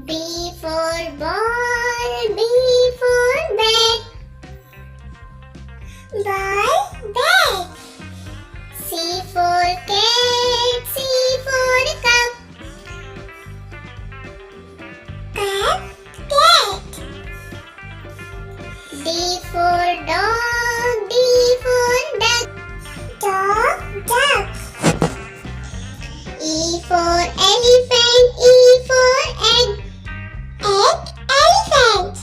B for ball, B for bat. Ball, bat. C for cat, C for cup. Cup, cat. D for dog, D for duck. Dog, duck. E for elephant, E for egg. Egg, elephant.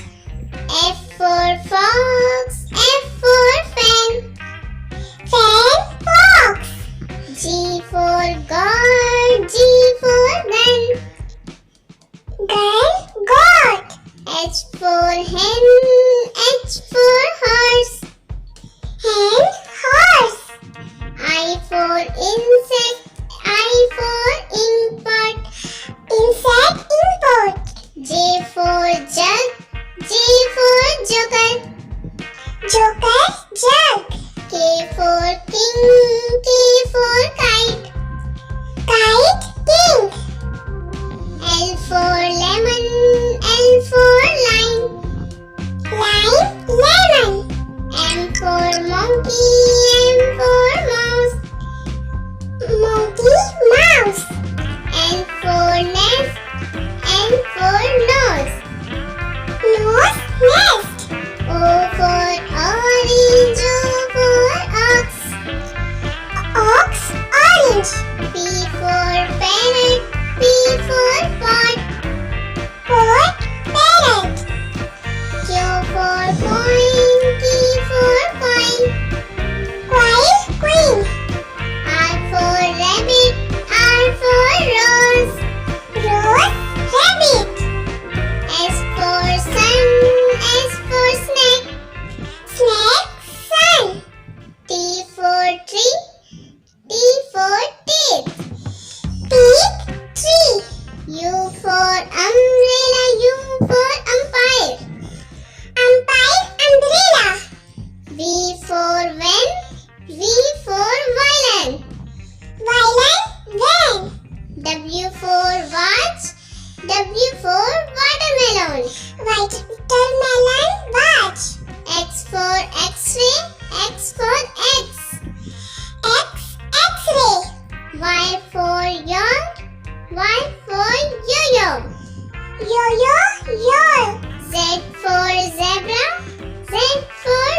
F for fox, F for fan. Fan, fox. G for goat, G for gun. Gun, goat. H for hen, H for horse. Hen, horse. I for insect, I for import. Insect, import. J for jug, J for joker. Joker, jug. K for king, K for kite. Kite, king. L for lemon, L for lime. Lime, lemon. M for monkey, M for mouse. Monkey, mouse. N for nest, N for nose. Nose, nest. O for orange, O for ox. Ox, orange. P for parrot, P for pot. Pot, parrot. Q for coin, Q for coin. Coin, queen. R for rabbit, R for rose. Rose, rabbit. S for sun, S for snake. Snake, sun. T for tree, T for teeth. Teeth, tree. U for umbrella, U for umpire. Umpire, umbrella. V for van, V for violin. Violin, van. W for watch, W for watermelon. Watermelon, watch. X for x-ray, X for X. X, x-ray. Y for yawn, Y for yo-yo. Yo-yo, yawn. Z for zebra, Z for